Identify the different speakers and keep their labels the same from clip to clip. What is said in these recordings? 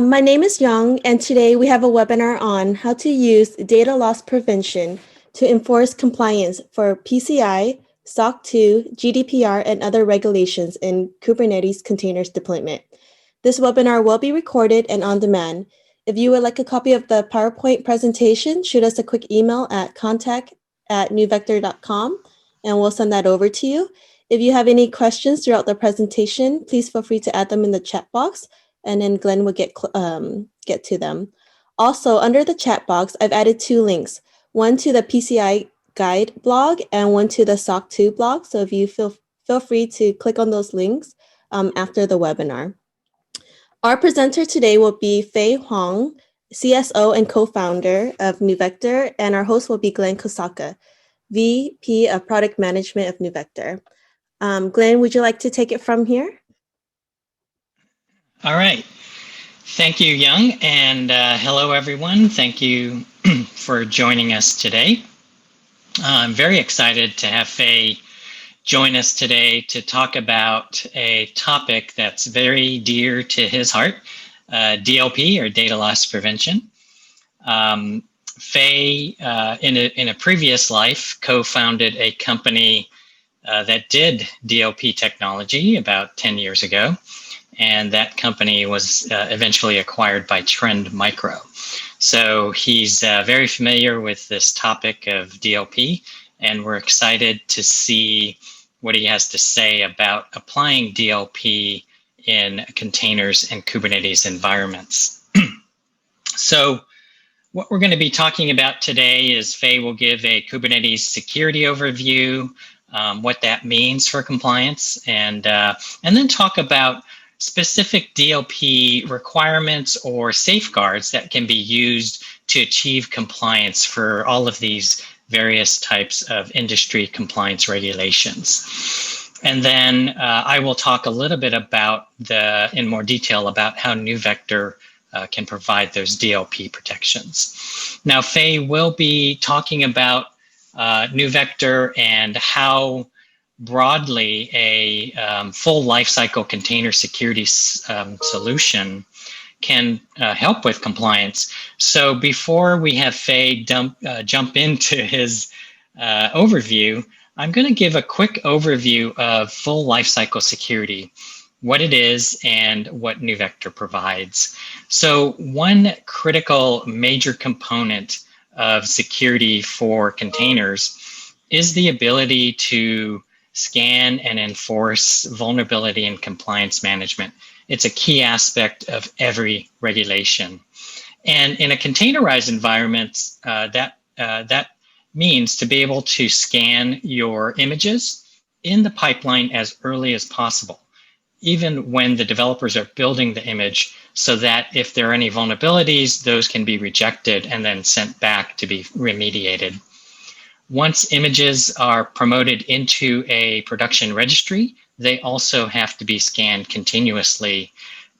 Speaker 1: My name is Young, and today we have a webinar on how to use data loss prevention to enforce compliance for PCI, SOC 2, GDPR, and other regulations in Kubernetes containers deployment. This webinar will be recorded and on demand. If you would like a copy of the PowerPoint presentation, shoot us a quick email at contact@neuvector.com, and we'll send that over to you. If you have any questions throughout the presentation, please feel free to add them in the chat box, and then Glenn will get to them. Also, under the chat box, I've added 2 links, one to the PCI guide blog and one to the SOC 2 blog. So if you feel free to click on those links after the webinar. Our presenter today will be Fei Huang, CSO and co-founder of NeuVector, and our host will be Glenn Kosaka, VP of Product Management of NeuVector. Glenn, would you like to take it from here?
Speaker 2: All right. Thank you, Young, and hello, everyone. Thank you for joining us today. I'm very excited to have Fei join us today to talk about a topic that's very dear to his heart, DLP, or data loss prevention. Fei, in a previous life, co-founded a company that did DLP technology about 10 years ago. And that company was eventually acquired by Trend Micro. So he's very familiar with this topic of DLP, and we're excited to see what he has to say about applying DLP in containers and Kubernetes environments. So what we're going to be talking about today is Fei will give a Kubernetes security overview, what that means for compliance, and then talk about specific DLP requirements or safeguards that can be used to achieve compliance for all of these various types of industry compliance regulations. And then I will talk a little bit about in more detail about how NeuVector can provide those DLP protections. Now, Fei will be talking about NeuVector and how broadly a full lifecycle container security solution can help with compliance. So before we have Fei jump into his overview, I'm going to give a quick overview of full lifecycle security, what it is and what NeuVector provides. So one critical major component of security for containers is the ability to scan and enforce vulnerability and compliance management. It's a key aspect of every regulation. And in a containerized environment, that means to be able to scan your images in the pipeline as early as possible, even when the developers are building the image, so that if there are any vulnerabilities, those can be rejected and then sent back to be remediated. Once images are promoted into a production registry, they also have to be scanned continuously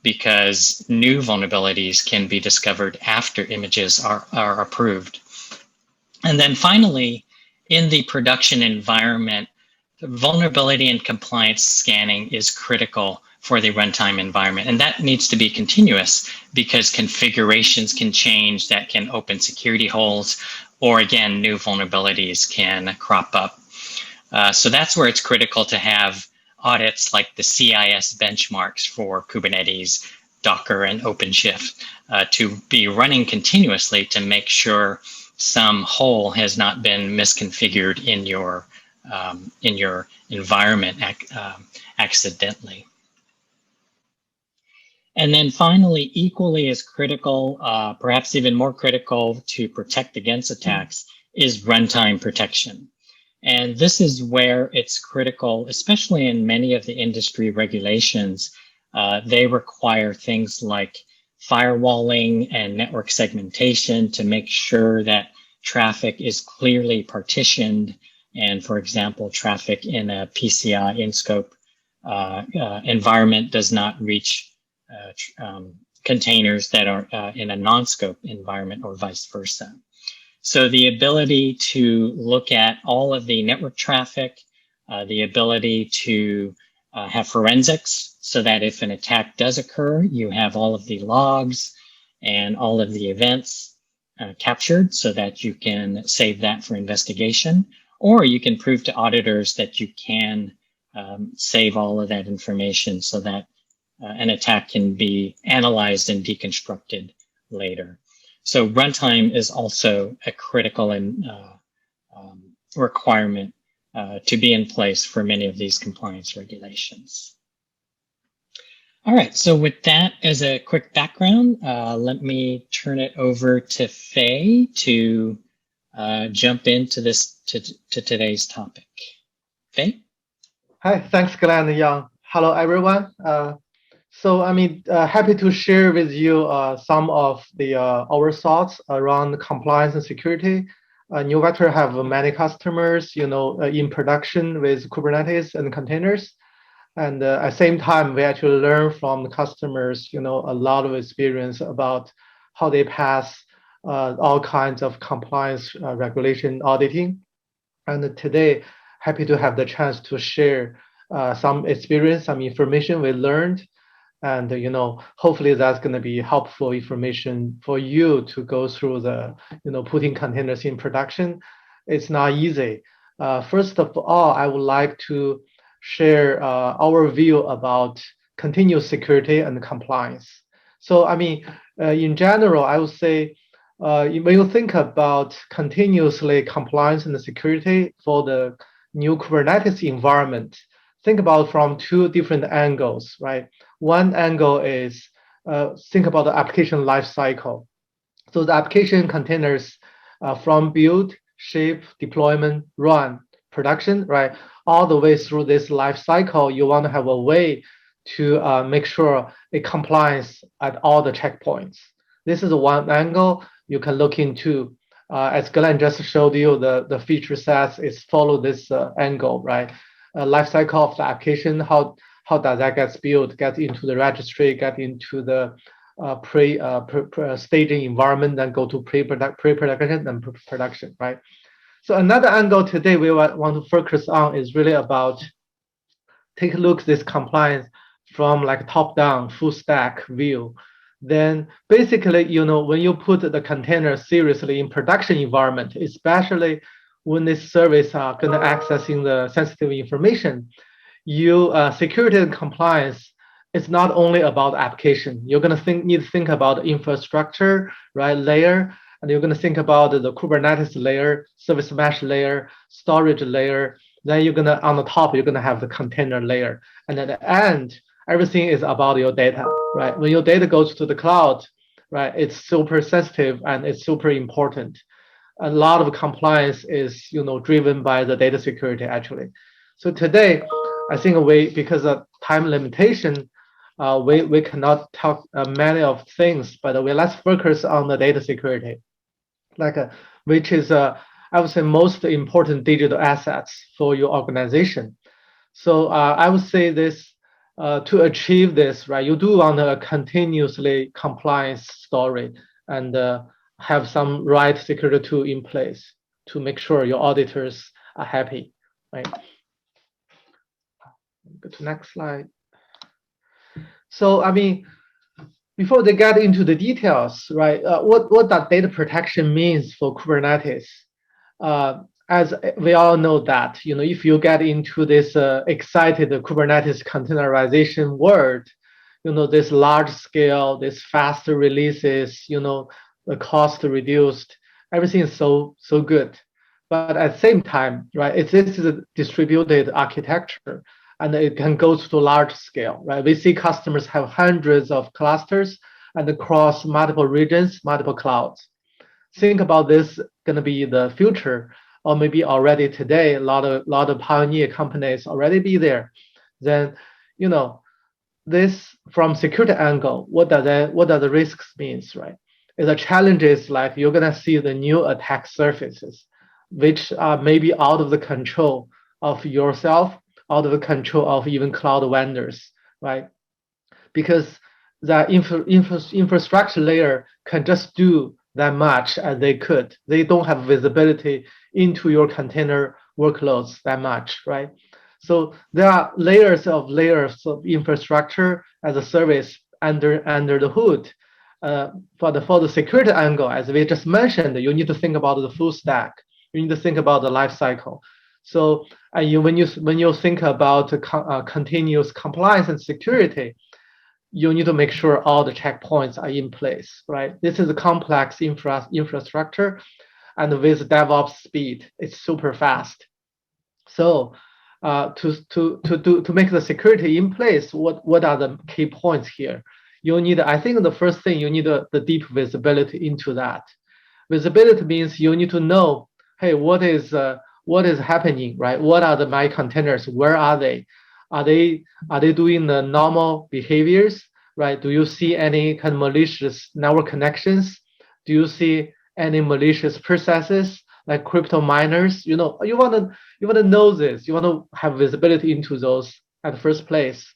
Speaker 2: because new vulnerabilities can be discovered after images are approved. And then finally, in the production environment, vulnerability and compliance scanning is critical for the runtime environment. And that needs to be continuous because configurations can change that can open security holes, or again, new vulnerabilities can crop up. So that's where it's critical to have audits like the CIS benchmarks for Kubernetes, Docker, and OpenShift to be running continuously to make sure some hole has not been misconfigured in your environment accidentally. And then finally, equally as critical, perhaps even more critical to protect against attacks, is runtime protection. And this is where it's critical, especially in many of the industry regulations. They require things like firewalling and network segmentation to make sure that traffic is clearly partitioned. And for example, traffic in a PCI in-scope environment does not reach containers that are in a non-scope environment, or vice versa. So the ability to look at all of the network traffic, the ability to have forensics so that if an attack does occur, you have all of the logs and all of the events captured so that you can save that for investigation, or you can prove to auditors that you can save all of that information so that an attack can be analyzed and deconstructed later. So runtime is also a critical and requirement to be in place for many of these compliance regulations. All right, so with that as a quick background, let me turn it over to Faye to jump into today's topic. Faye?
Speaker 3: Hi, thanks, Glenn and Yang. Hello, everyone. Happy to share with you some of our thoughts around compliance and security. NeuVector have many customers, in production with Kubernetes and containers. And at the same time, we actually learn from the customers, a lot of experience about how they pass all kinds of compliance regulation auditing. And today, happy to have the chance to share some experience, some information we learned. And, hopefully that's going to be helpful information for you to go through the, putting containers in production. It's not easy. First of all, I would like to share our view about continuous security and compliance. So, in general, I would say, when you think about continuously compliance and security for the new Kubernetes environment, think about from two different angles, right? One angle is think about the application lifecycle. So the application containers from build, ship, deployment, run, production, right? All the way through this lifecycle, you want to have a way to make sure it complies at all the checkpoints. This is one angle you can look into. As Glenn just showed you, the feature sets is follow this angle, right? Life cycle of the application, how does that get built, get into the registry, get into the staging environment, then go to pre-production and production, right? So another angle today we want to focus on is really about take a look at this compliance from like top-down, full stack view. Then basically, when you put the container seriously in production environment, especially when this service are going to accessing the sensitive information, security and compliance is not only about application. You're going to need to think about infrastructure, right, layer, and you're going to think about the Kubernetes layer, service mesh layer, storage layer. Then you're going to, on the top, you're going to have the container layer. And at the end, everything is about your data, right? When your data goes to the cloud, right, it's super sensitive and it's super important. A lot of compliance is, driven by the data security actually. So today, I think because of time limitation, we cannot talk many of things, but let's focus on the data security, which is, I would say, most important digital assets for your organization. So I would say this, to achieve this, right, you do want a continuously compliance story and have some right security tool in place to make sure your auditors are happy, right? Go to next slide. So, before they get into the details, right, what that data protection means for Kubernetes, as we all know that, if you get into this excited Kubernetes containerization world, this large scale, this faster releases, the cost reduced, everything is so good. But at the same time, right, this is a distributed architecture and it can go to large scale, right? We see customers have hundreds of clusters and across multiple regions, multiple clouds. Think about this going to be the future, or maybe already today, a lot of pioneer companies already be there. Then, this from security angle, what does the risks means, right? The challenge is like you're gonna see the new attack surfaces, which are maybe out of the control of yourself, out of the control of even cloud vendors, right? Because the infrastructure layer can just do that much as they could. They don't have visibility into your container workloads that much, right? So there are layers of infrastructure as a service under the hood. For the security angle, as we just mentioned, you need to think about the full stack. You need to think about the life cycle. So when you think about continuous compliance and security, you need to make sure all the checkpoints are in place, right? This is a complex infrastructure, and with DevOps speed, it's super fast. So to make the security in place, what are the key points here? You need, I think the first thing, you need the deep visibility into that. Visibility means you need to know, hey, what is happening, right? What are my containers? Where are they? Are they doing the normal behaviors, right? Do you see any kind of malicious network connections? Do you see any malicious processes like crypto miners? You want to know this. You want to have visibility into those at the first place,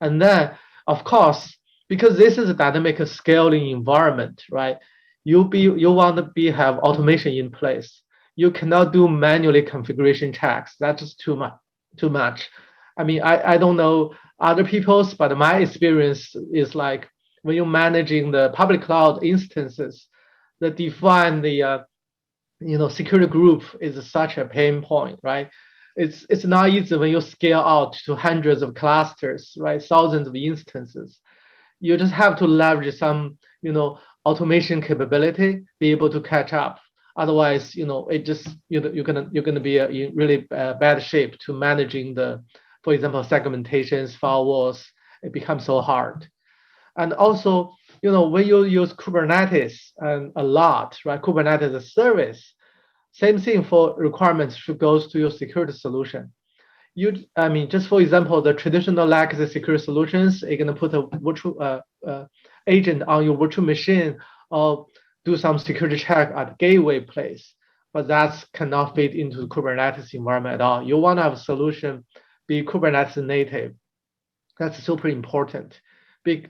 Speaker 3: and then of course, because this is a dynamic scaling environment, right? You want to have automation in place. You cannot do manually configuration checks. That's just too much. I mean, I don't know other people's, but my experience is like when you're managing the public cloud instances, define the security group is such a pain point, right? It's not easy when you scale out to hundreds of clusters, right? Thousands of instances. You just have to leverage some, automation capability, be able to catch up. Otherwise, it just you're gonna be in really bad shape to managing for example, segmentations, firewalls. It becomes so hard. And also, when you use Kubernetes and a lot, right? Kubernetes as a service, same thing for requirements goes to your security solution. Just for example, the traditional legacy security solutions, you're gonna put a virtual agent on your virtual machine or do some security check at gateway place, but that cannot fit into the Kubernetes environment at all. You want to have a solution be Kubernetes native. That's super important.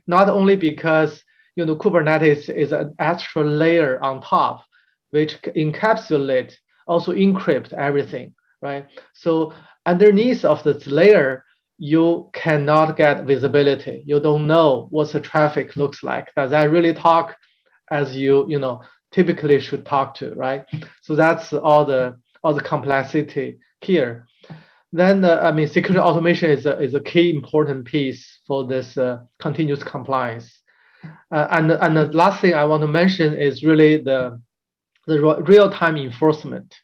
Speaker 3: Not only because Kubernetes is an extra layer on top, which encapsulate, also encrypt everything, right? So underneath of this layer, you cannot get visibility. You don't know what the traffic looks like. Does that really talk as you typically should talk to, right? So that's all the complexity here. Then security automation is a key important piece for this continuous compliance. And the last thing I want to mention is really the real-time enforcement,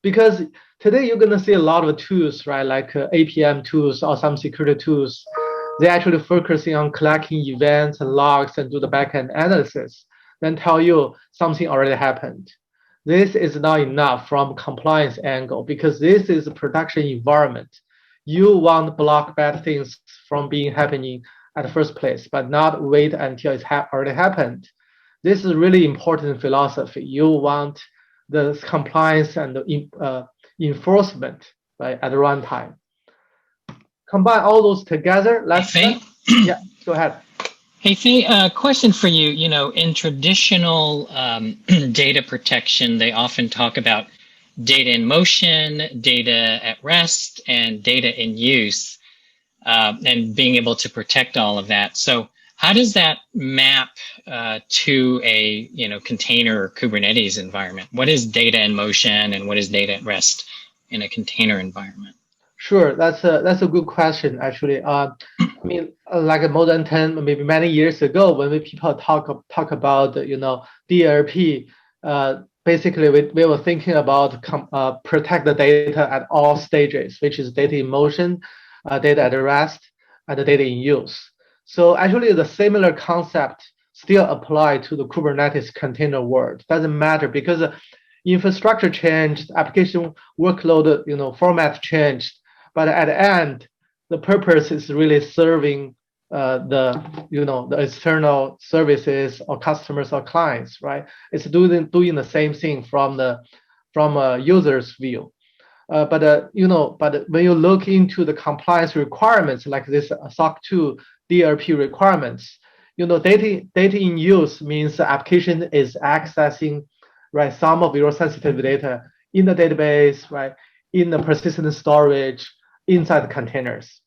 Speaker 3: because today you're going to see a lot of tools, right, like APM tools or some security tools. They're actually focusing on collecting events and logs and do the backend analysis, then tell you something already happened. This is not enough from compliance angle, because this is a production environment. You want to block bad things from being happening at the first place, but not wait until it's already happened. This is really important philosophy. You want the compliance and the enforcement, right, at runtime. Combine all those together. Yeah, go ahead.
Speaker 2: Hey, Fei, question for you. In traditional data protection, they often talk about data in motion, data at rest, and data in use, and being able to protect all of that. So how does that map to a container or Kubernetes environment? What is data in motion and what is data at rest in a container environment?
Speaker 3: Sure, that's a good question actually. Like more than 10, maybe many years ago, when people talk about DLP, basically we were thinking about protect the data at all stages, which is data in motion, data at rest, and the data in use. So actually, the similar concept still apply to the Kubernetes container world. Doesn't matter because infrastructure changed, application workload format changed, but at the end, the purpose is really serving the external services or customers or clients, right? It's doing the same thing from a user's view. But when you look into the compliance requirements like this SOC 2 DLP requirements, data in use means the application is accessing, right, some of your sensitive data in the database, right, in the persistent storage, inside the containers.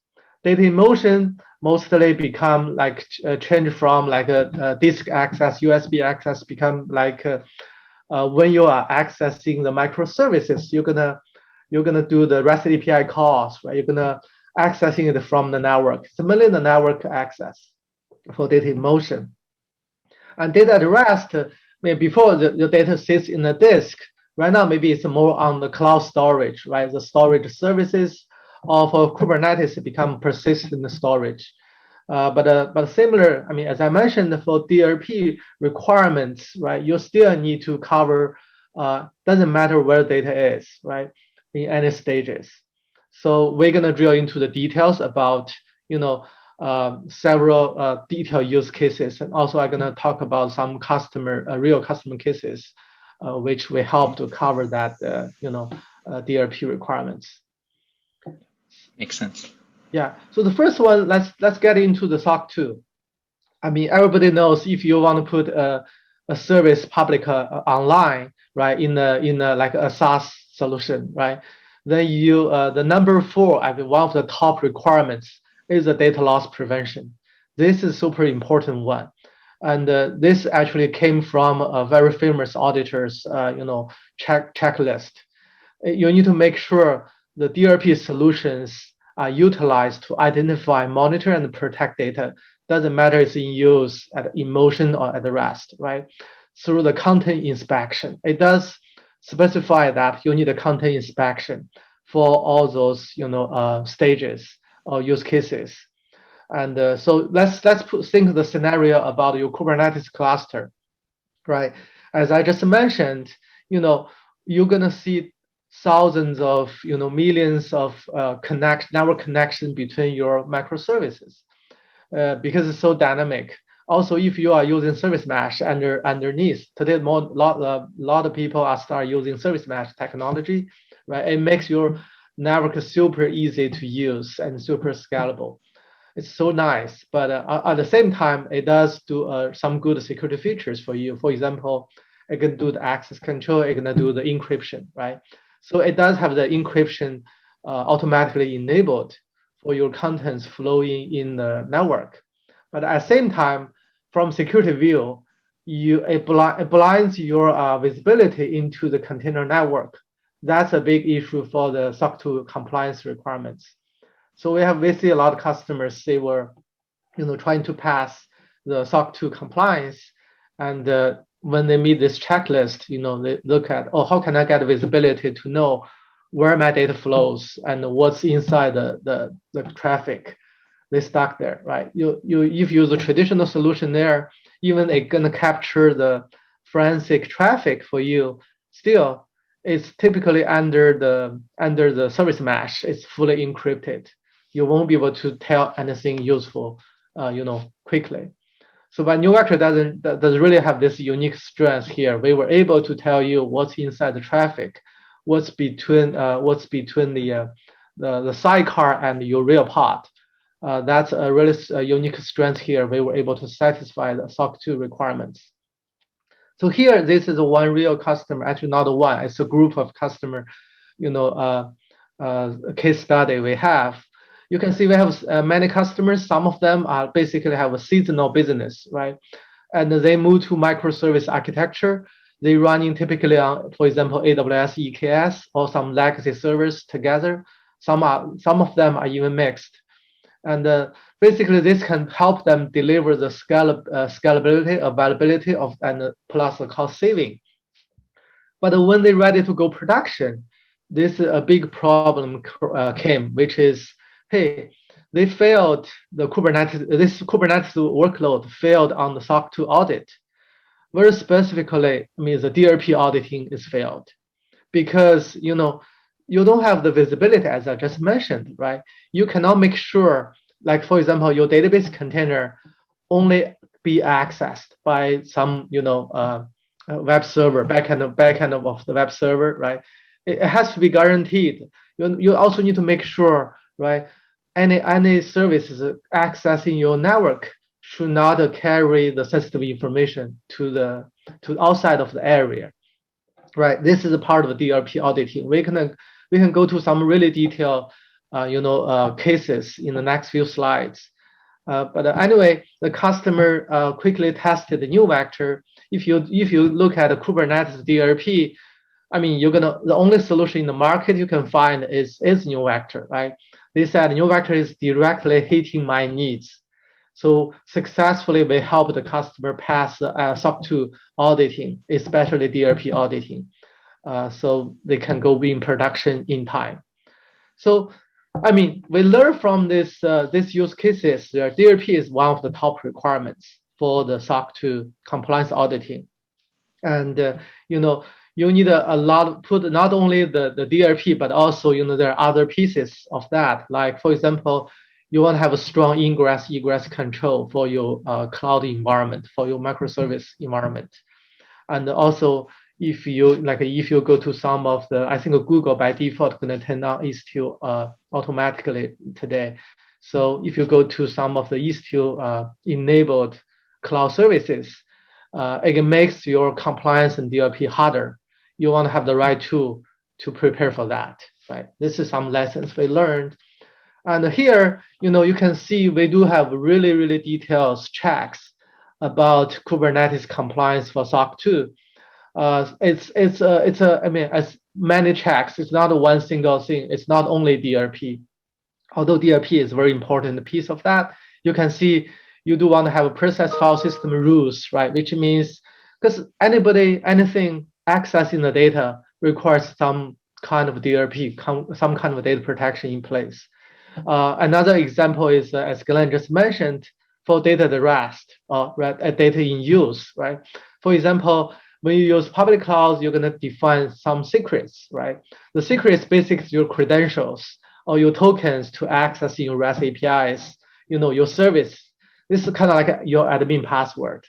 Speaker 3: Data in motion mostly become like change from like a disk access, USB access, become like when you are accessing the microservices, you're gonna do the REST API calls, right? You're gonna accessing it from the network. Similarly, the network access for data in motion. And data at rest, before the data sits in the disk, right now maybe it's more on the cloud storage, right? The storage services of Kubernetes become persistent storage. But similar, I mean, as I mentioned, for DLP requirements, right? You still need to cover. Doesn't matter where data is, right? In any stages. So we're gonna drill into the details about, several detailed use cases, and also I'm gonna talk about some real customer cases, which will help to cover that, DLP requirements.
Speaker 2: Makes sense.
Speaker 3: Yeah. So the first one, let's get into the SOC 2. I mean, everybody knows if you want to put a service public online, right, in a like a SaaS solution, right, then you the number 4, I mean, one of the top requirements is the data loss prevention. This is super important one, and this actually came from a very famous auditors, checklist. You need to make sure the DLP solutions are utilized to identify, monitor, and protect data. Doesn't matter it's in use in motion or at rest, right? Through the content inspection. It does specify that you need a content inspection for all those, stages or use cases. And so let's think the scenario about your Kubernetes cluster, right? As I just mentioned, you're gonna see thousands of, millions of network connections between your microservices because it's so dynamic. Also, if you are using service mesh underneath, today lot of people are start using service mesh technology, right? It makes your network super easy to use and super scalable. It's so nice, but at the same time, it does do some good security features for you. For example, it can do the access control, it can do the encryption, right? So it does have the encryption automatically enabled for your contents flowing in the network. But at the same time, from security view, it blinds your visibility into the container network. That's a big issue for the SOC 2 compliance requirements. So we see a lot of customers, they were, trying to pass the SOC 2 compliance, and when they meet this checklist, they look at, how can I get visibility to know where my data flows and what's inside the traffic? They stuck there, right? If you use a traditional solution there, even it's gonna capture the forensic traffic for you, still it's typically under the service mesh. It's fully encrypted. You won't be able to tell anything useful, quickly. So but NeuVector doesn't really have this unique strength here. We were able to tell you what's inside the traffic, what's between the sidecar and your real pod. That's a really unique strength here. We were able to satisfy the SOC 2 requirements. So here, this is one real customer. Actually, not one. It's a group of customer, case study we have. You can see we have many customers. Some of them are basically have a seasonal business, right? And they move to microservice architecture. They running typically on, for example, AWS EKS or some legacy servers together. Some of them are even mixed. And basically, this can help them deliver the scalability, availability of, and plus the cost saving. But when they're ready to go production, this a big problem came, which is, hey, they failed the Kubernetes. This Kubernetes workload failed on the SOC 2 audit. Very specifically, means the DLP auditing is failed because you don't have the visibility as I just mentioned, right? You cannot make sure, like for example, your database container only be accessed by some web server, backend of the web server, right? It has to be guaranteed. You also need to make sure, right? Any services accessing your network should not carry the sensitive information to outside of the area, right? This is a part of the DLP auditing. We can go to some really detailed cases in the next few slides. But anyway, the customer quickly tested the NeuVector. If you look at the Kubernetes DLP, I mean, the only solution in the market you can find is NeuVector, right? They said NeuVector is directly hitting my needs. So successfully, we help the customer pass SOC 2 auditing, especially DLP auditing, so they can go in production in time. So, I mean, we learn from this use cases. DLP is one of the top requirements for the SOC 2 compliance auditing, and you need a lot put not only the DLP, but also there are other pieces of that. Like for example, you want to have a strong ingress egress control for your cloud environment, for your microservice environment, and also if you go to some of the, I think Google by default going to turn on Istio automatically today. So if you go to some of the Istio enabled cloud services, it makes your compliance and DLP harder. You want to have the right tool to prepare for that, right? This is some lessons we learned. And here, you can see we do have really, really detailed checks about Kubernetes compliance for SOC 2. I mean, as many checks. It's not one single thing. It's not only DLP. Although DLP is a very important piece of that, you can see you do want to have a process file system rules, right? Which means because anything accessing the data requires some kind of DLP, some kind of data protection in place. Another example is, as Glenn just mentioned, for data at rest or data in use, right? For example, when you use public clouds, you're going to define some secrets, right? The secrets basically your credentials or your tokens to access your REST APIs, your service. This is kind of like your admin password.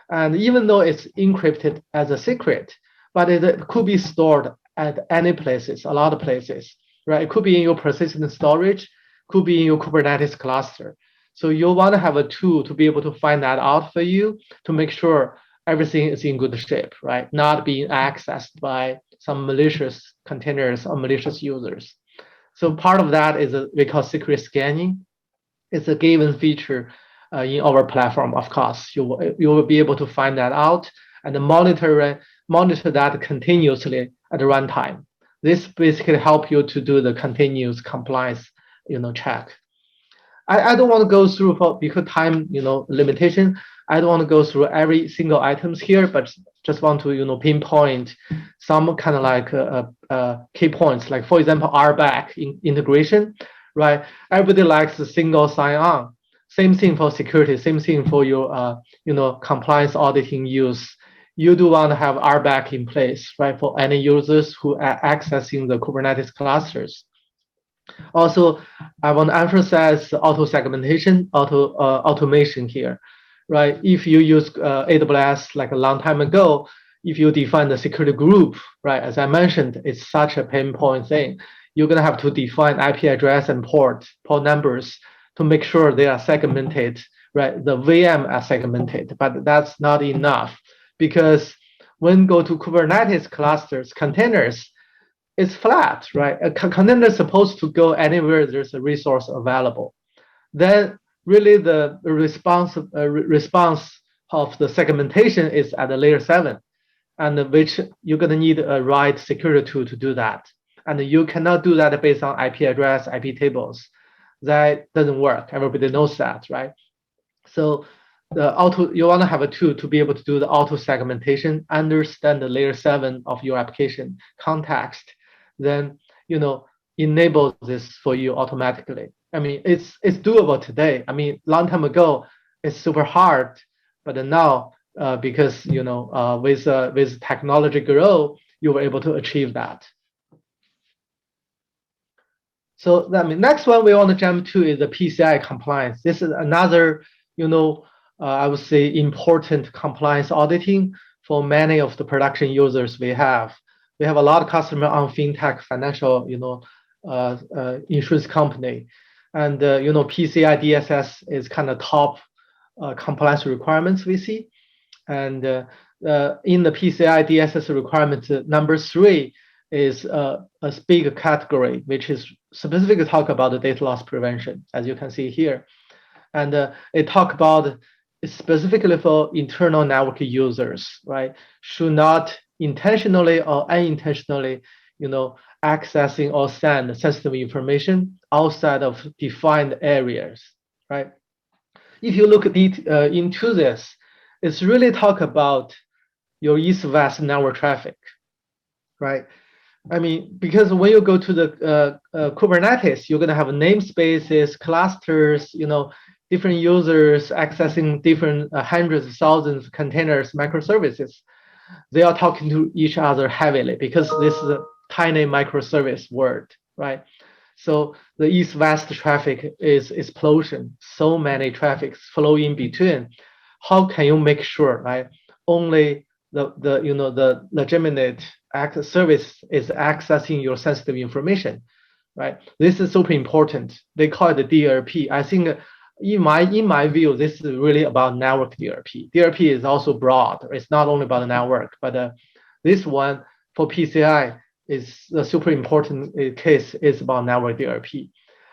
Speaker 3: And even though it's encrypted as a secret, but it could be stored at any places, a lot of places, right? It could be in your persistent storage, could be in your Kubernetes cluster. So you want to have a tool to be able to find that out for you to make sure everything is in good shape, right? Not being accessed by some malicious containers or malicious users. So part of that is we call secret scanning. It's a given feature in our platform, of course. You will be able to find that out and monitor that continuously at runtime. This basically help you to do the continuous compliance, check. I don't want to go through because time, limitation. I don't want to go through every single items here, but just want to, pinpoint some kind of like key points. Like for example, RBAC integration, right? Everybody likes the single sign-on. Same thing for security. Same thing for your, compliance auditing use. You do want to have RBAC in place, right, for any users who are accessing the Kubernetes clusters. Also, I want to emphasize auto segmentation, automation here, right? If you use AWS like a long time ago, if you define the security group, right, as I mentioned, it's such a pain point thing. You're going to have to define IP address and port numbers to make sure they are segmented, right? The VM are segmented, but that's not enough because when go to Kubernetes clusters, containers, it's flat, right? A container is supposed to go anywhere there's a resource available. Then really the response of the segmentation is at the layer 7, and which you're going to need a right security tool to do that. And you cannot do that based on IP address, IP tables. That doesn't work. Everybody knows that, right? So you want to have a tool to be able to do the auto segmentation, understand the layer 7 of your application context, then enable this for you automatically. I mean, it's doable today. I mean, long time ago, it's super hard, but now because with technology grow, you were able to achieve that. So next one we want to jump to is the PCI compliance. This is another I would say important compliance auditing for many of the production users we have. We have a lot of customers on fintech, financial, insurance company, and PCI DSS is kind of top compliance requirements we see, and in the PCI DSS requirement number 3, is a big category, which is specifically talk about the data loss prevention, as you can see here. And it talk about specifically for internal network users, right? Should not intentionally or unintentionally, accessing or send sensitive information outside of defined areas, right? If you look into this, it's really talk about your east-west network traffic, right? I mean, because when you go to the Kubernetes, you're going to have namespaces, clusters, different users accessing different hundreds of thousands of containers, microservices. They are talking to each other heavily because this is a tiny microservice world, right? So the east-west traffic is explosion. So many traffics flow in between. How can you make sure, right? Only the legitimate service is accessing your sensitive information, right? This is super important. They call it the DLP. I think in my view, this is really about network DLP. DLP is also broad. It's not only about the network, but this one for PCI is a super important case is about network DLP.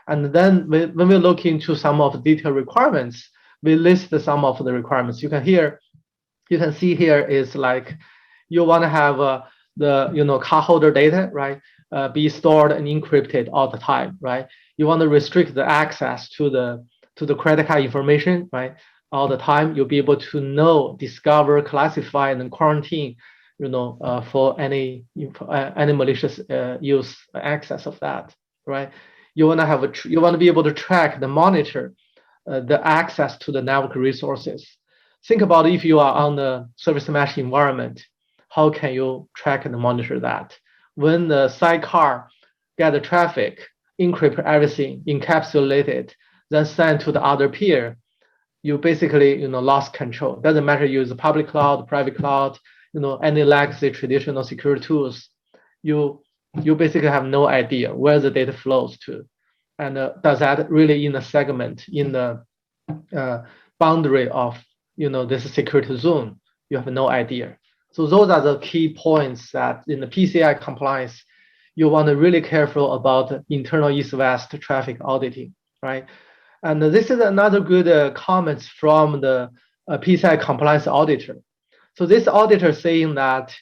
Speaker 3: And then when we look into some of the detailed requirements, we list some of the requirements. You can see here is like you want to have the cardholder data, right, be stored and encrypted all the time, right? You want to restrict the access to the credit card information, right, all the time. You'll be able to know, discover, classify, and quarantine, for any malicious use access of that, right? You want to be able to track the monitor the access to the network resources. Think about if you are on the service mesh environment, how can you track and monitor that? When the sidecar get the traffic, encrypt everything, encapsulate it, then send to the other peer, you basically lost control. Doesn't matter you use public cloud, private cloud, any legacy traditional security tools, you basically have no idea where the data flows to, and does that really in a segment in the boundary of this security zone? You have no idea. So those are the key points that in the PCI compliance, you want to really careful about internal east-west traffic auditing, right? And this is another good comments from the PCI compliance auditor. So this auditor saying that,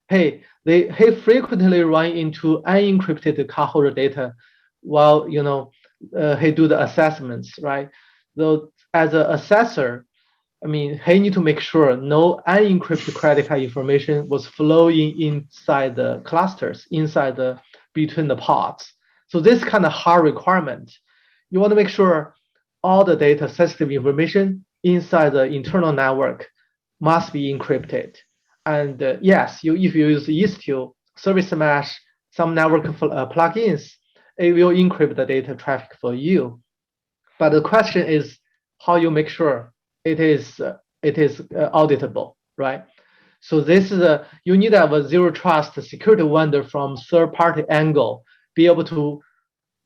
Speaker 3: hey, they frequently run into unencrypted cardholder data while he do the assessments, right? Though as an assessor, I mean, he need to make sure no unencrypted credit card information was flowing inside the clusters, between the pods. So this kind of hard requirement, you want to make sure all the data, sensitive information inside the internal network must be encrypted. And yes, if you use Istio, Service Mesh, some network plugins, it will encrypt the data traffic for you. But the question is how you make sure it is auditable, right? So this is you need to have a zero trust security vendor from third party angle, be able to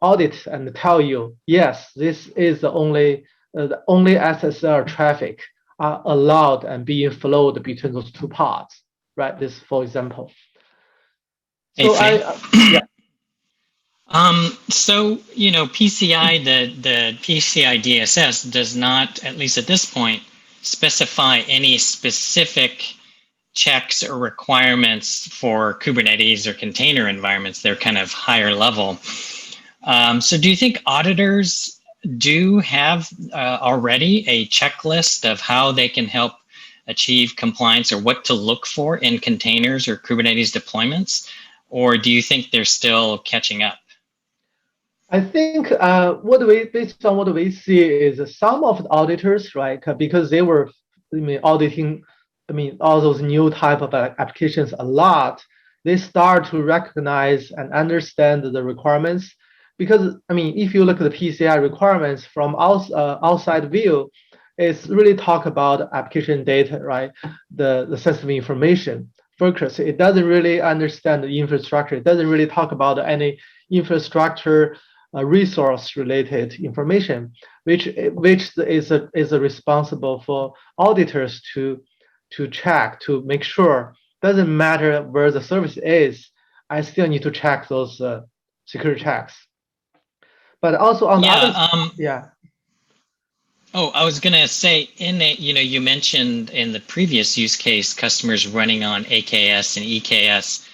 Speaker 3: audit and tell you, yes, this is the only SSL traffic are allowed and being flowed between those two pods, right? This, for example. So
Speaker 2: So PCI, the PCI DSS does not, at least at this point, specify any specific checks or requirements for Kubernetes or container environments. They're kind of higher level. So do you think auditors do have already a checklist of how they can help achieve compliance or what to look for in containers or Kubernetes deployments? Or do you think they're still catching up?
Speaker 3: I think based on what we see is some of the auditors, right, because they were auditing, all those new type of applications a lot, they start to recognize and understand the requirements. Because if you look at the PCI requirements from outside view, it's really talk about application data, right? The sensitive information focus. It doesn't really understand the infrastructure. It doesn't really talk about any infrastructure resource related information, which is responsible for auditors to check, to make sure. Doesn't matter where the service is, I still need to check those security checks. But also on the other, yeah.
Speaker 2: Oh, I was going to say, you mentioned in the previous use case, customers running on AKS and EKS,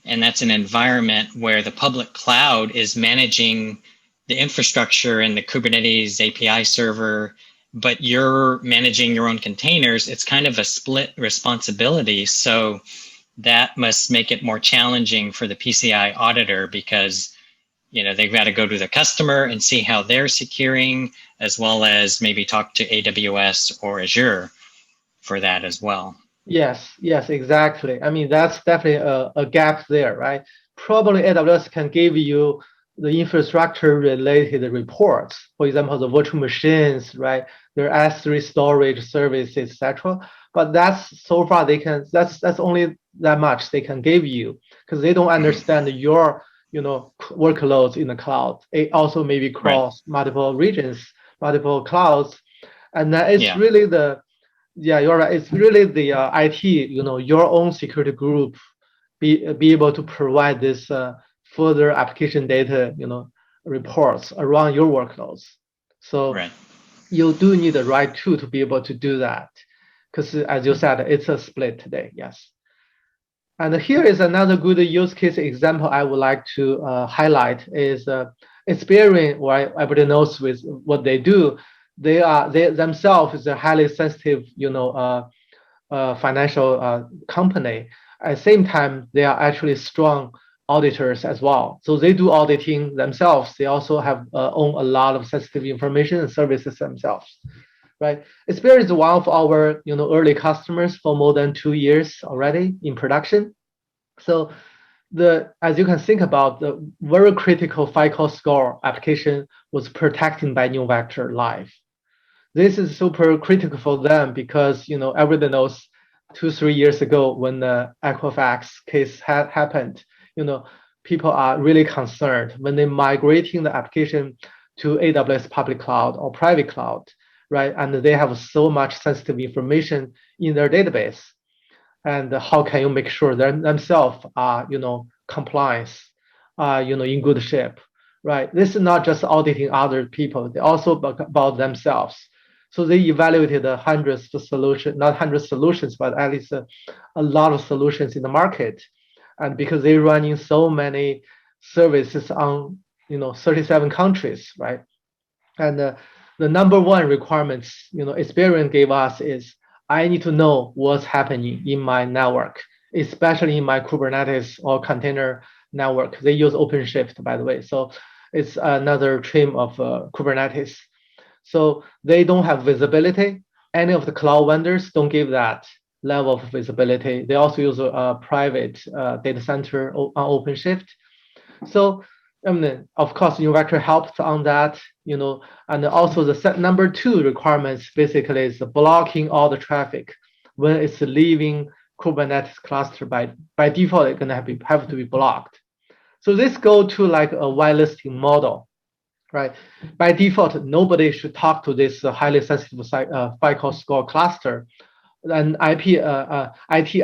Speaker 2: and that's an environment where the public cloud is managing the infrastructure and the Kubernetes API server, but you're managing your own containers. It's kind of a split responsibility. So that must make it more challenging for the PCI auditor because they've got to go to the customer and see how they're securing, as well as maybe talk to AWS or Azure for that as well.
Speaker 3: Yes, exactly. I mean, that's definitely a gap there, right? Probably AWS can give you the infrastructure related reports, for example, the virtual machines, right? Their S3 storage services, etc. But that's so far that's only that much they can give you because they don't understand your workloads in the cloud. It also maybe cross multiple regions, multiple clouds, and that is really you're right. It's really the IT, your own security group, be able to provide this further application data, reports around your workloads. So you do need the right tool to be able to do that, because as you said, it's a split today. Yes. And here is another good use case example I would like to highlight is Experian, where everybody knows with what they do. They themselves is a highly sensitive, financial company. At the same time, they are actually strong auditors as well. So they do auditing themselves. They also have own a lot of sensitive information and services themselves. Right, Experian is one of our early customers for more than 2 years already in production. So as you can think about, the very critical FICO score application was protected by NeuVector Live. This is super critical for them because everybody knows 2-3 years ago when the Equifax case happened, people are really concerned when they migrating the application to AWS public cloud or private cloud, right? And they have so much sensitive information in their database. And how can you make sure that themselves are, compliance, in good shape, right? This is not just auditing other people; they also about themselves. So they evaluated hundreds of solutions, not hundreds solutions, but at least a lot of solutions in the market. And because they're running so many services on, 37 countries, right? And the number one requirements, Experian gave us is I need to know what's happening in my network, especially in my Kubernetes or container network. They use OpenShift, by the way. So it's another trim of Kubernetes. So they don't have visibility. Any of the cloud vendors don't give that level of visibility. They also use a private data center on OpenShift. So of course, NeuVector helps on that, and also the number two requirements basically is blocking all the traffic when it's leaving Kubernetes cluster. By default, it's gonna have to be blocked. So this go to like a whitelisting model, right? By default, nobody should talk to this highly sensitive FICO score cluster. An IT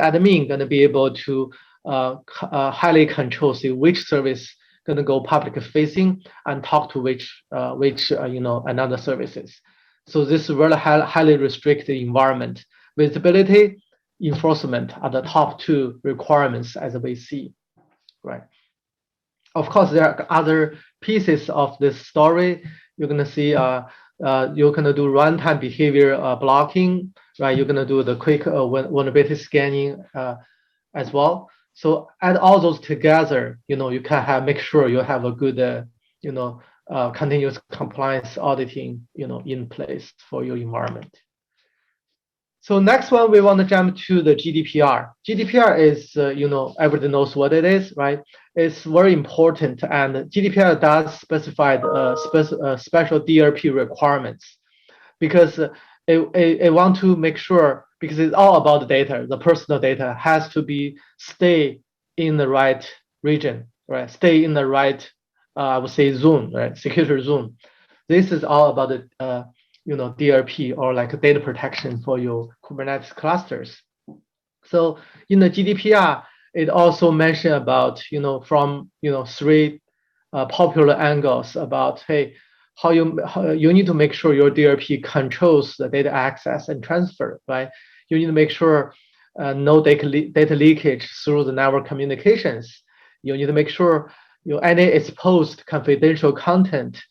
Speaker 3: admin gonna be able to highly control, see which service going to go public facing and talk to which another services. So this is very highly restricted environment. Visibility, enforcement are the top two requirements as we see, right? Of course, there are other pieces of this story. You're going to see you're going to do runtime behavior blocking, right? You're going to do the quick vulnerability scanning as well. So add all those together, you can make sure you have a good, continuous compliance auditing, in place for your environment. So next one, we want to jump to the GDPR. GDPR is, everybody knows what it is, right? It's very important, and GDPR does specify special DLP requirements because it want to make sure, because it's all about the data, the personal data has to stay in the right region, right? Stay in the right, I would say, zone, right? Security zone. This is all about the, DLP or like data protection for your Kubernetes clusters. So in the GDPR, it also mentioned about, from, three popular angles about, hey, how you need to make sure your DLP controls the data access and transfer, right? You need to make sure no data leakage through the network communications. You need to make sure any exposed confidential content,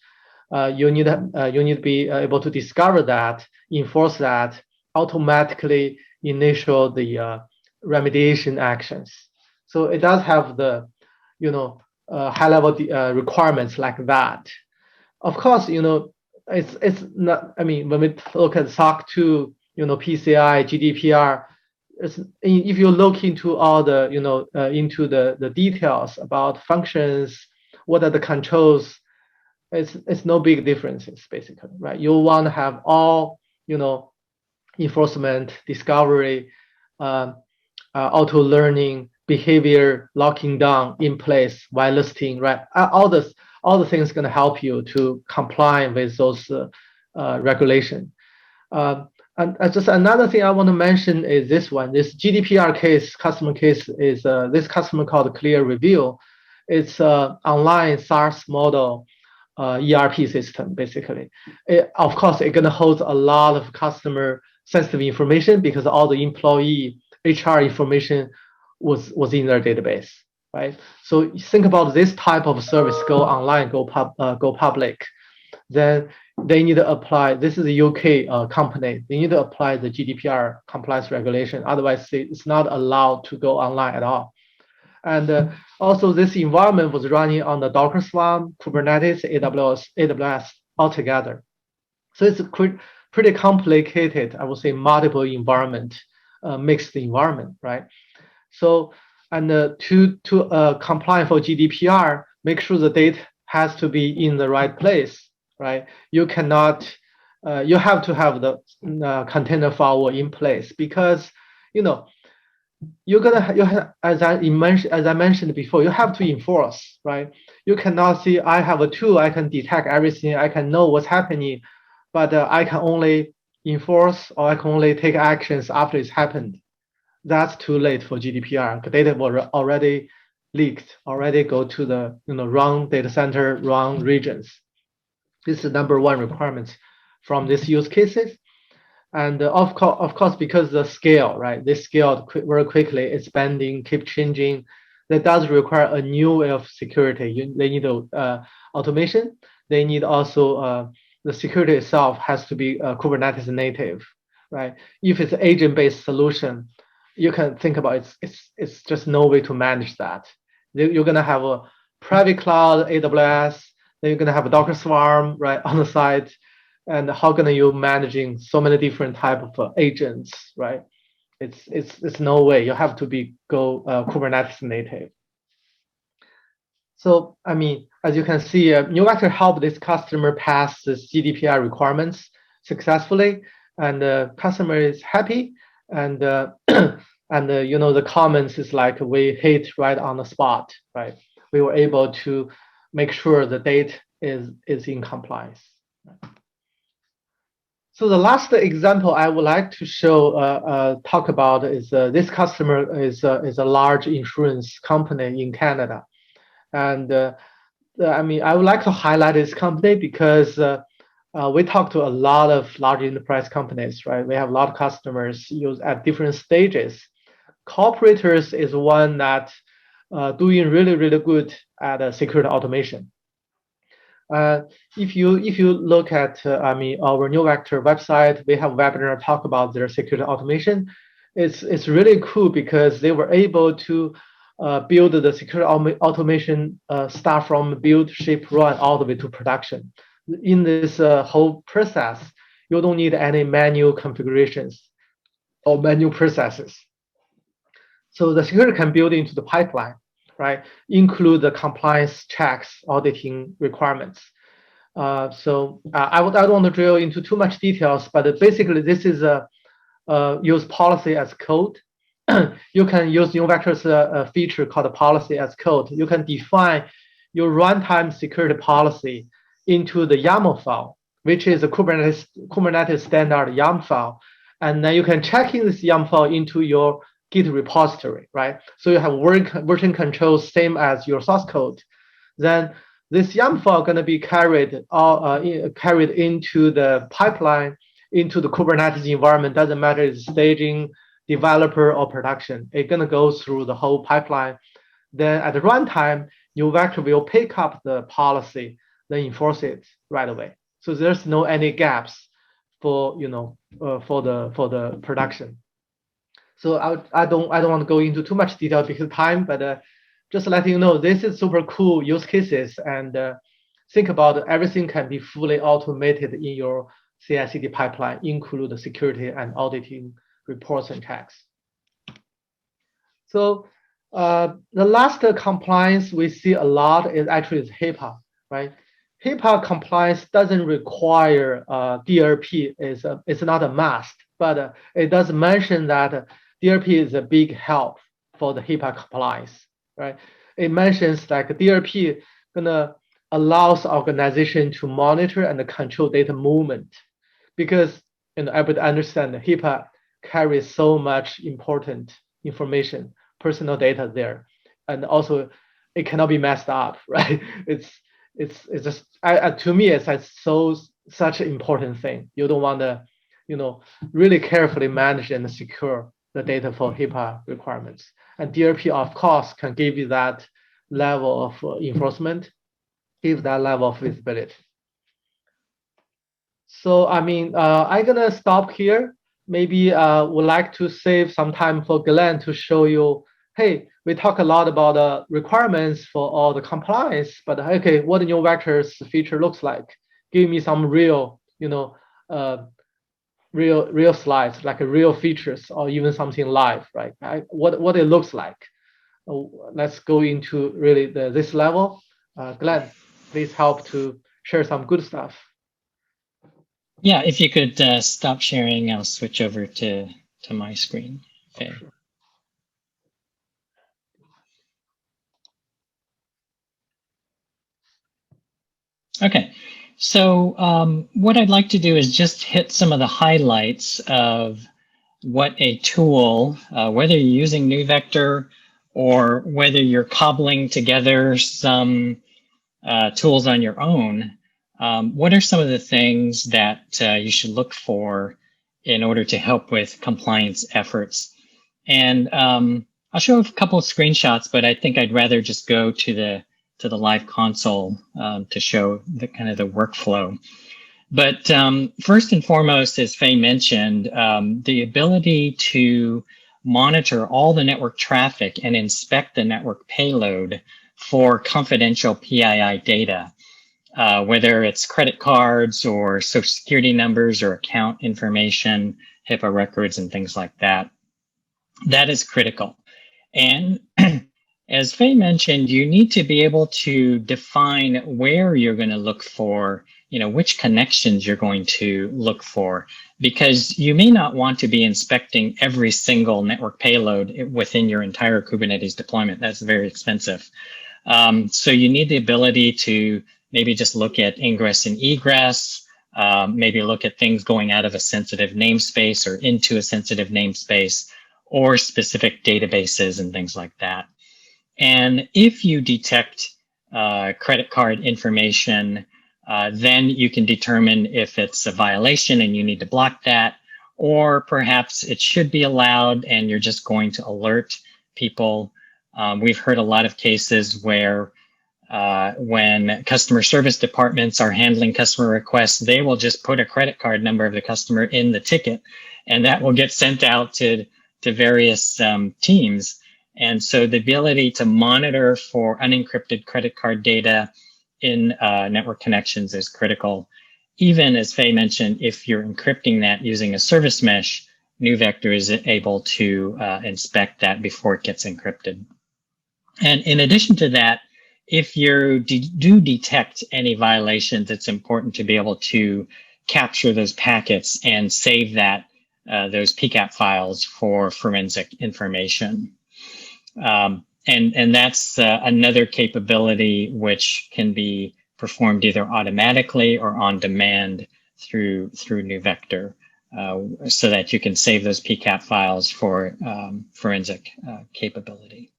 Speaker 3: you need to be able to discover that, enforce that, automatically initial the remediation actions. So it does have the, high-level requirements like that. Of course, it's not. I mean, when we look at SOC 2, PCI, GDPR, if you look into all the, into the details about functions, what are the controls, it's no big differences basically, right? You want to have all, enforcement, discovery, auto learning, behavior locking down in place, whitelisting, right? All the things going to help you to comply with those regulation. And just another thing I want to mention is this one. This GDPR case, customer case, is this customer called Clear Review. It's an online SaaS model ERP system, basically. Of course, it's going to hold a lot of customer sensitive information because all the employee HR information was in their database, right? So think about this type of service, go online, go public. Then they need to apply, this is a UK company, they need to apply the GDPR compliance regulation. Otherwise, it's not allowed to go online at all. And also this environment was running on the Docker Swarm, Kubernetes, AWS altogether. So it's pretty complicated, I would say, multiple environment, mixed environment, right? So, and to comply for GDPR, make sure the data has to be in the right place, right? You cannot, you have to have the container firewall in place because, as I mentioned before, you have to enforce, right? You cannot see, I have a tool, I can detect everything, I can know what's happening, but I can only enforce or I can only take actions after it's happened. That's too late for GDPR. The data were already leaked, already go to the wrong data center, wrong regions. This is the number one requirement from these use cases. And of course, because the scale, right? They scaled very quickly, expanding, keep changing. That does require a new way of security. They need automation. They need also the security itself has to be Kubernetes native, right? If it's an agent-based solution, you can think about it's just no way to manage that. You're gonna have a private cloud, AWS. Then you're gonna have a Docker Swarm, right, on the side. And how can you managing so many different type of agents, right? It's no way. You have to go Kubernetes native. So I mean, as you can see, NeuVector helped this customer pass the GDPR requirements successfully, and the customer is happy. And and the comments is like we hit right on the spot, right? We were able to make sure the data is in compliance. So the last example I would like to show, talk about is this customer is a large insurance company in Canada, and I mean I would like to highlight this company because we talk to a lot of large enterprise companies, right? We have a lot of customers use at different stages. Corporators is one that doing really good at security automation. If you look at I mean our NeuVector website, we have a webinar talk about their security automation. It's really cool because they were able to build the security automation start from build, ship, run all the way to production. In this whole process, you don't need any manual configurations or manual processes. So the security can build into the pipeline, right? Include the compliance checks, auditing requirements. So I don't want to drill into too much details, but basically this is a use policy as code. You can use NeuVector's feature called policy as code. You can define your runtime security policy into the YAML file, which is a Kubernetes standard YAML file. And then you can check in this YAML file into your Git repository, right? So you have version control same as your source code. Then this YAML file going to be carried into the pipeline, into the Kubernetes environment. Doesn't matter if it's staging, developer, or production. It's going to go through the whole pipeline. Then at the runtime, NeuVector will pick up the policy, then enforce it right away. So there's no any gaps for for the production. So I don't want to go into too much detail because of time, but just letting you know this is super cool use cases, and think about everything can be fully automated in your CI/CD pipeline, include the security and auditing reports and checks. So the last compliance we see a lot is actually HIPAA, right? HIPAA compliance doesn't require DLP. It's not a must, but it does mention that DLP is a big help for the HIPAA compliance, right? It mentions like DLP gonna allows organization to monitor and control data movement, because everybody understand that HIPAA carries so much important information, personal data there, and also it cannot be messed up, right? It's just to me it's such an important thing. You don't want to really carefully manage and secure the data for HIPAA requirements, and DLP of course can give you that level of enforcement, give that level of visibility. So I mean, I'm gonna stop here. Maybe would like to save some time for Glenn to show you, hey, we talk a lot about the requirements for all the compliance, but okay, what the NeuVectors feature looks like. Give me some real, real slides, like real features, or even something live, right? What it looks like. Let's go into really this level. Glenn, please help to share some good stuff.
Speaker 2: Yeah, if you could stop sharing, I'll switch over to my screen. Okay. Sure. Okay, so what I'd like to do is just hit some of the highlights of what a tool, whether you're using NeuVector or whether you're cobbling together some tools on your own, what are some of the things that you should look for in order to help with compliance efforts? And I'll show a couple of screenshots, but I think I'd rather just go to the live console to show the kind of the workflow. But first and foremost, as Faye mentioned, the ability to monitor all the network traffic and inspect the network payload for confidential PII data, whether it's credit cards or social security numbers or account information, HIPAA records, and things like that. That is critical. And as Faye mentioned, you need to be able to define where you're going to look for, which connections you're going to look for, because you may not want to be inspecting every single network payload within your entire Kubernetes deployment. That's very expensive. So you need the ability to maybe just look at ingress and egress, maybe look at things going out of a sensitive namespace or into a sensitive namespace, or specific databases and things like that. And if you detect credit card information, then you can determine if it's a violation and you need to block that, or perhaps it should be allowed and you're just going to alert people. We've heard a lot of cases where when customer service departments are handling customer requests, they will just put a credit card number of the customer in the ticket, and that will get sent out to various teams. And so the ability to monitor for unencrypted credit card data in network connections is critical. Even as Faye mentioned, if you're encrypting that using a service mesh, NeuVector is able to inspect that before it gets encrypted. And in addition to that, if you do detect any violations, it's important to be able to capture those packets and save that those PCAP files for forensic information. And that's another capability which can be performed either automatically or on demand through NeuVector. so that you can save those PCAP files for forensic capability.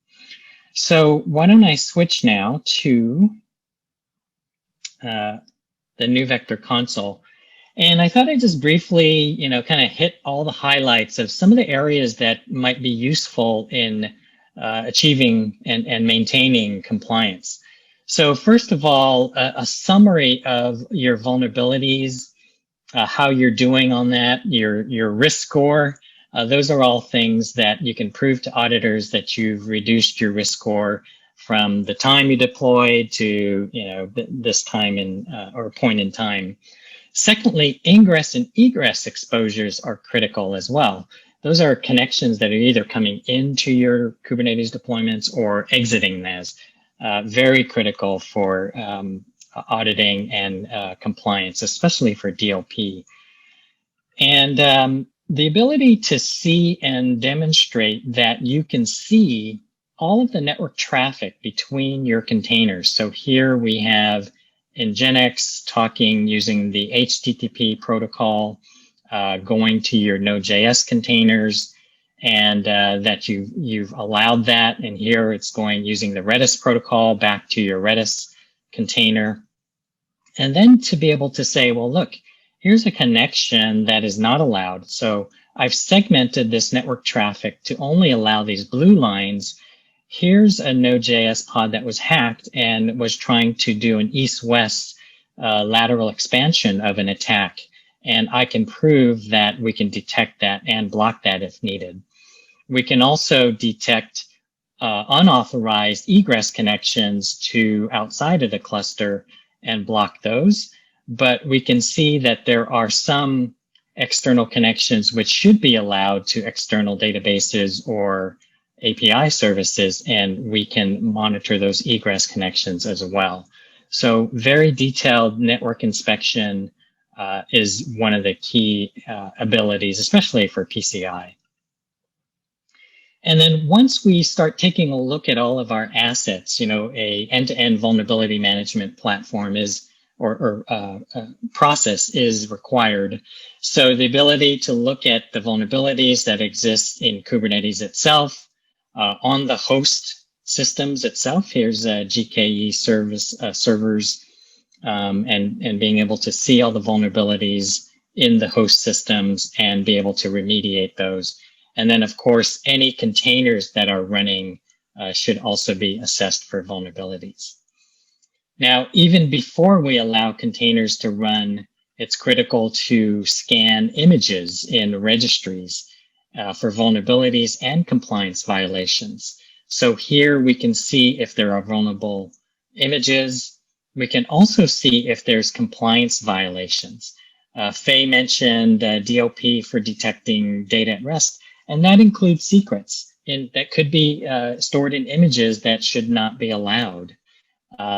Speaker 2: So why don't I switch now to the NeuVector Console. And I thought I'd just briefly, kind of hit all the highlights of some of the areas that might be useful in achieving and maintaining compliance. So first of all, a summary of your vulnerabilities, how you're doing on that, your risk score. Those are all things that you can prove to auditors that you've reduced your risk score from the time you deployed to this time in or point in time. Secondly, ingress and egress exposures are critical as well. Those are connections that are either coming into your Kubernetes deployments or exiting those. Very critical for auditing and compliance, especially for DLP. And the ability to see and demonstrate that you can see all of the network traffic between your containers. So here we have Nginx talking using the HTTP protocol, going to your Node.js containers, and that you've allowed that. And here it's going using the Redis protocol back to your Redis container. And then to be able to say, well, look, here's a connection that is not allowed. So I've segmented this network traffic to only allow these blue lines. Here's a Node.js pod that was hacked and was trying to do an east-west lateral expansion of an attack. And I can prove that we can detect that and block that if needed. We can also detect unauthorized egress connections to outside of the cluster and block those. But we can see that there are some external connections which should be allowed to external databases or API services, and we can monitor those egress connections as well. So very detailed network inspection is one of the key abilities, especially for PCI. And then once we start taking a look at all of our assets, a end-to-end vulnerability management platform is process is required. So the ability to look at the vulnerabilities that exist in Kubernetes itself, on the host systems itself. Here's GKE servers, and being able to see all the vulnerabilities in the host systems and be able to remediate those. And then, of course, any containers that are running should also be assessed for vulnerabilities. Now, even before we allow containers to run, it's critical to scan images in registries for vulnerabilities and compliance violations. So here we can see if there are vulnerable images. We can also see if there's compliance violations. Faye mentioned DLP for detecting data at rest, and that includes secrets that could be stored in images that should not be allowed.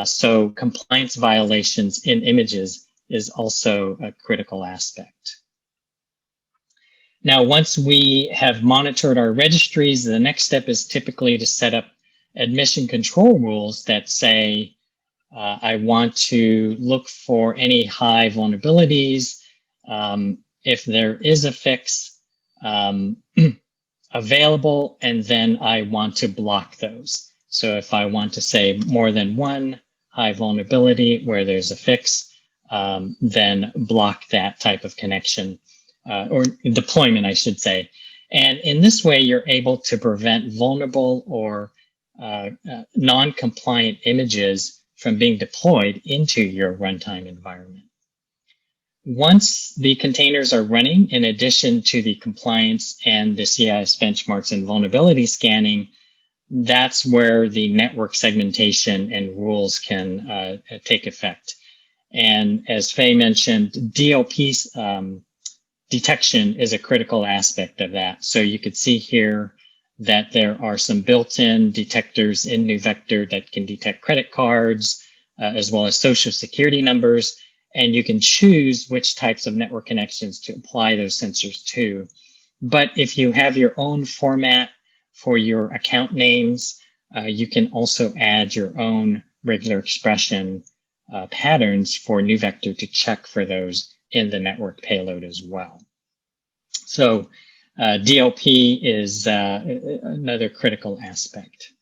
Speaker 2: So compliance violations in images is also a critical aspect. Now, once we have monitored our registries, the next step is typically to set up admission control rules that say, I want to look for any high vulnerabilities. If there is a fix available, and then I want to block those. So if I want to say more than one high vulnerability where there's a fix, then block that type of connection or deployment, I should say. And in this way, you're able to prevent vulnerable or non-compliant images from being deployed into your runtime environment. Once the containers are running, in addition to the compliance and the CIS benchmarks and vulnerability scanning, that's where the network segmentation and rules can take effect. And as Faye mentioned, DLP detection is a critical aspect of that. So you could see here that there are some built-in detectors in NeuVector that can detect credit cards, as well as social security numbers. And you can choose which types of network connections to apply those sensors to. But if you have your own format for your account names, you can also add your own regular expression patterns for NeuVector to check for those in the network payload as well. So DLP is another critical aspect.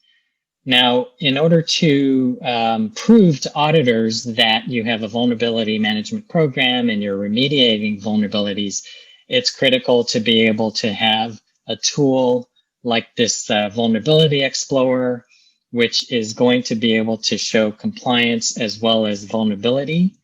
Speaker 2: Now, in order to prove to auditors that you have a vulnerability management program and you're remediating vulnerabilities, it's critical to be able to have a tool like this Vulnerability Explorer, which is going to be able to show compliance as well as vulnerability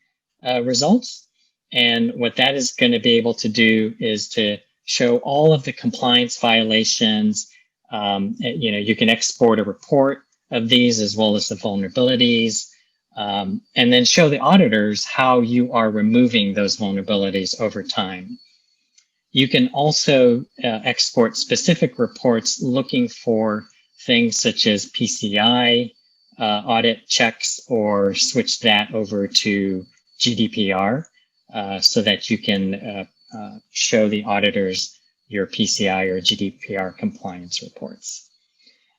Speaker 2: results. And what that is going to be able to do is to show all of the compliance violations. You can export a report of these as well as the vulnerabilities, and then show the auditors how you are removing those vulnerabilities over time. You can also export specific reports looking for things such as PCI audit checks, or switch that over to GDPR so that you can show the auditors your PCI or GDPR compliance reports.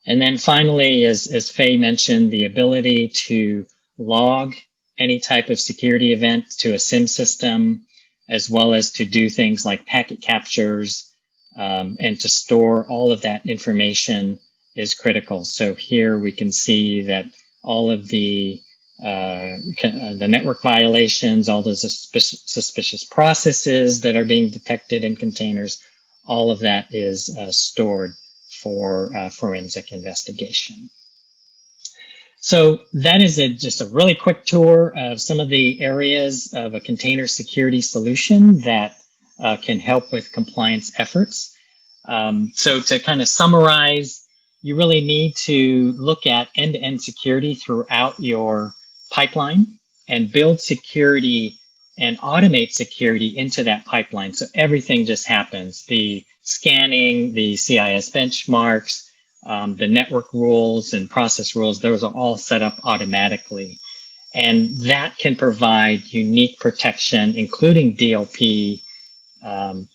Speaker 2: And then finally, as Faye mentioned, the ability to log any type of security event to a SIM system, as well as to do things like packet captures and to store all of that information is critical. So here we can see that all of the network violations, all those suspicious processes that are being detected in containers, all of that is stored for forensic investigation. So that is just a really quick tour of some of the areas of a container security solution that can help with compliance efforts. So to kind of summarize, you really need to look at end-to-end security throughout your pipeline and build security and automate security into that pipeline. So everything just happens. The scanning, the CIS benchmarks, the network rules and process rules, those are all set up automatically. And that can provide unique protection, including DLP,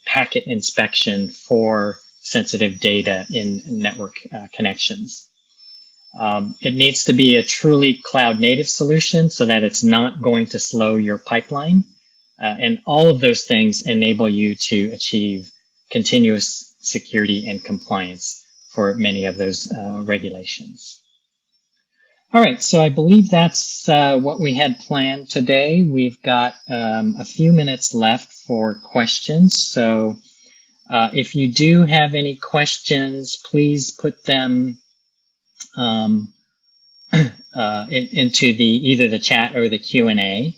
Speaker 2: packet inspection for sensitive data in network connections. It needs to be a truly cloud native solution so that it's not going to slow your pipeline. And all of those things enable you to achieve continuous security and compliance for many of those regulations. All right, so I believe that's what we had planned today. We've got a few minutes left for questions. So if you do have any questions, please put them into either the chat or the Q&A.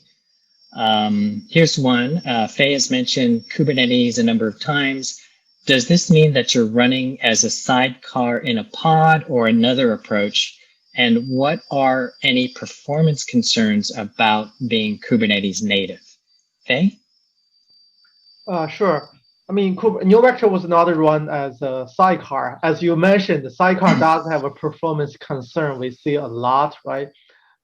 Speaker 2: Here's one. Faye has mentioned Kubernetes a number of times. Does this mean that you're running as a sidecar in a pod or another approach? And what are any performance concerns about being Kubernetes native? Faye?
Speaker 3: Sure. I mean, NeuVector was not run as a sidecar. As you mentioned, the sidecar does have a performance concern. We see a lot, right?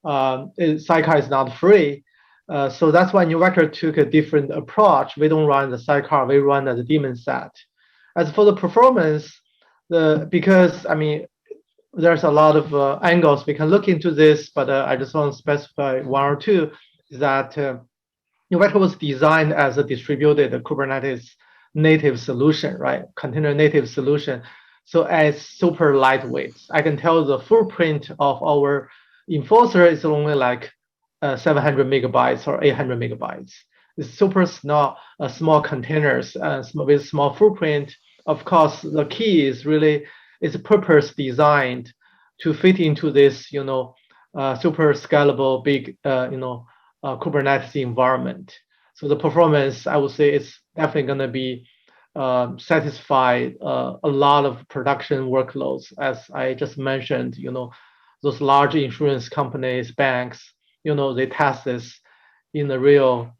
Speaker 3: Sidecar is not free. So that's why NeuVector took a different approach. We don't run the sidecar, we run as a daemon set. As for the performance, because I mean, there's a lot of angles we can look into this, but I just want to specify one or two, is that NeuVector was designed as a distributed Kubernetes native solution, right? Container native solution. So as super lightweight. I can tell the footprint of our enforcer is only like 700 megabytes or 800 megabytes. It's super small containers with small footprint. Of course, the key is really it's purpose designed to fit into this, super scalable, big, Kubernetes environment. So the performance, I would say, it's definitely going to be satisfy a lot of production workloads. As I just mentioned, those large insurance companies, banks, they test this in a real,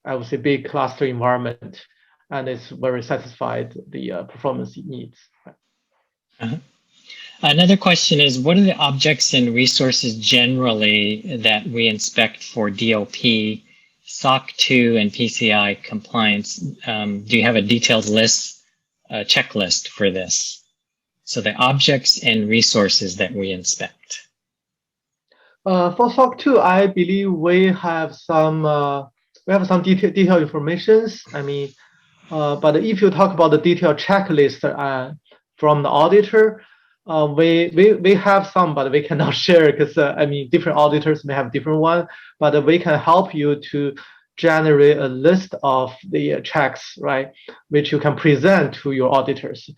Speaker 3: I would say, big cluster environment, and it's very satisfied the performance it needs.
Speaker 2: Uh-huh. Another question is, what are the objects and resources generally that we inspect for DLP, SOC 2, and PCI compliance? Do you have a detailed list, checklist for this? So the objects and resources that we inspect.
Speaker 3: For SOC 2, I believe we have some detailed information. I mean, But if you talk about the detailed checklist from the auditor, we have some, but we cannot share because I mean different auditors may have different one. But we can help you to generate a list of the checks, right, which you can present to your auditors.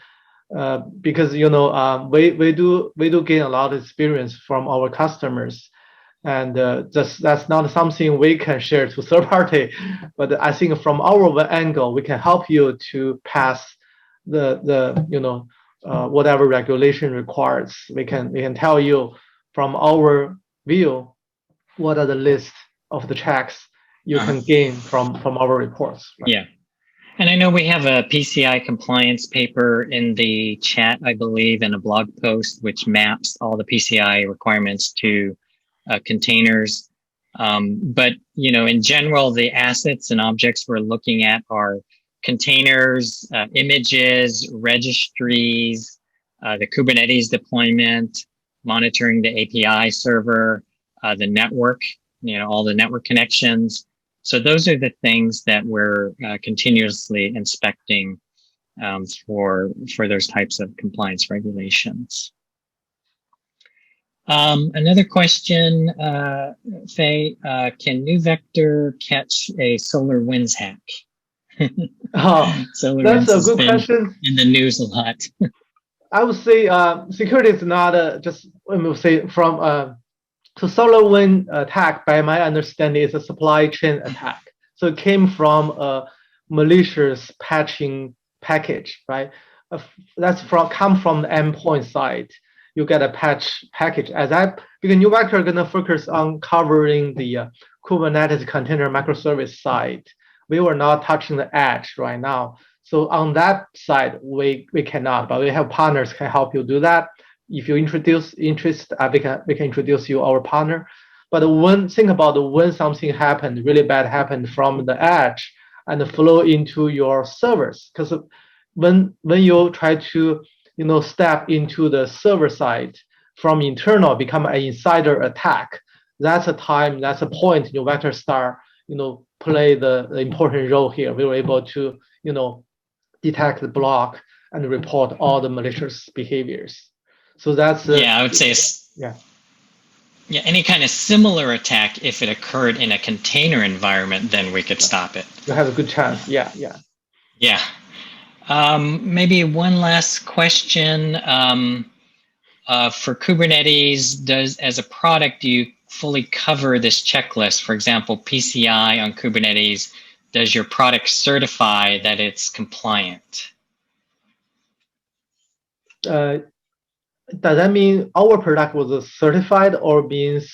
Speaker 3: Because we do gain a lot of experience from our customers, and that's not something we can share to third party. But I think from our angle, we can help you to pass the whatever regulation requires. We can tell you from our view what are the list of the checks you can gain from our reports. Right?
Speaker 2: Yeah. And I know we have a PCI compliance paper in the chat, I believe, and a blog post which maps all the PCI requirements to containers. But in general, the assets and objects we're looking at are containers, images, registries, the Kubernetes deployment, monitoring the API server, the network, all the network connections. So those are the things that we're continuously inspecting for those types of compliance regulations. Another question, Faye, can NeuVector catch a SolarWinds hack?
Speaker 3: That's a good question.
Speaker 2: In the news a lot.
Speaker 3: I would say security is not just, let me say, from so SolarWinds attack, by my understanding, is a supply chain attack. So it came from a malicious patching package, right? That's come from the endpoint side. You get a patch package as that, because NeuVector are gonna focus on covering the Kubernetes container microservice side. We were not touching the edge right now. So on that side, we cannot, but we have partners can help you do that. If you interest, we can introduce you our partner. But think about when something happened, really bad happened from the edge and flow into your servers. Because when you try to step into the server side from internal, become an insider attack, that's a point NeuVector start play the important role here. We were able to detect the block and report all the malicious behaviors. So that's
Speaker 2: I would say any kind of similar attack, if it occurred in a container environment, then we could stop it.
Speaker 3: You have a good chance. Yeah.
Speaker 2: Maybe one last question. For Kubernetes, as a product, do you fully cover this checklist? For example, PCI on Kubernetes, does your product certify that it's compliant?
Speaker 3: Does that mean our product was certified, or means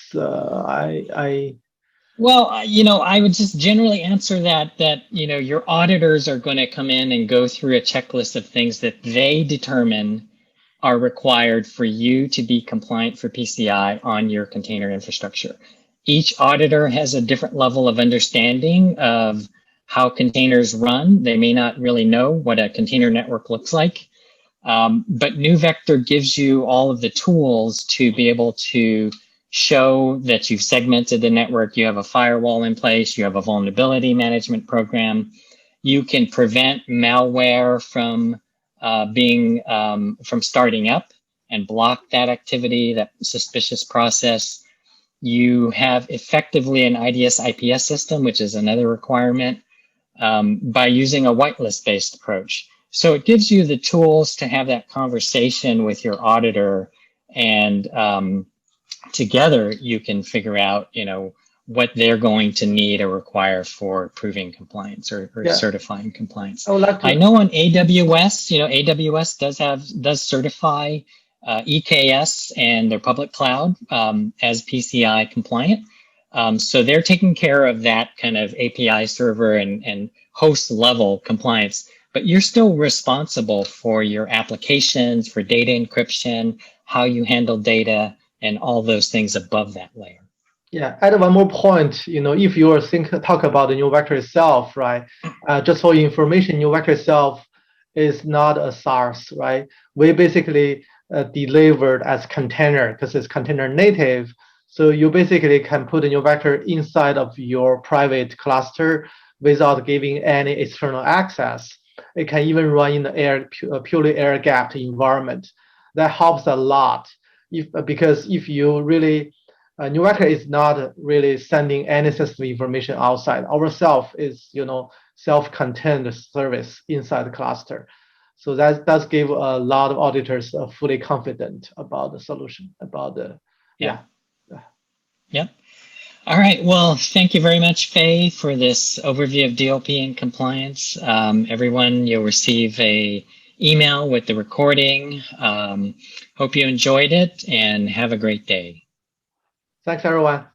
Speaker 2: Well, I would just generally answer that your auditors are going to come in and go through a checklist of things that they determine are required for you to be compliant for PCI on your container infrastructure. Each auditor has a different level of understanding of how containers run. They may not really know what a container network looks like. But NeuVector gives you all of the tools to be able to show that you've segmented the network, you have a firewall in place, you have a vulnerability management program. You can prevent malware from from starting up and block that activity, that suspicious process. You have effectively an IDS IPS system, which is another requirement, by using a whitelist-based approach. So it gives you the tools to have that conversation with your auditor, and together you can figure out, what they're going to need or require for proving compliance or certifying compliance. I know on AWS, AWS does certify EKS and their public cloud as PCI compliant. So they're taking care of that kind of API server and host level compliance. But you're still responsible for your applications, for data encryption, how you handle data, and all those things above that layer.
Speaker 3: Yeah, add one more point. If you talk about the NeuVector itself, right? Just for information, NeuVector itself is not a SaaS, right? We basically delivered as container because it's container native. So you basically can put a NeuVector inside of your private cluster without giving any external access. It can even run in the purely air-gapped environment. That helps a lot. Because if you really, NeuVector is not really sending any sensitive information outside. Ourself is, self-contained service inside the cluster. So that does give a lot of auditors fully confident about the solution, about the,
Speaker 2: Yep. All right. Well, thank you very much, Faye, for this overview of DLP and compliance. Everyone, you'll receive a email with the recording. Hope you enjoyed it and have a great day.
Speaker 3: Thanks, everyone.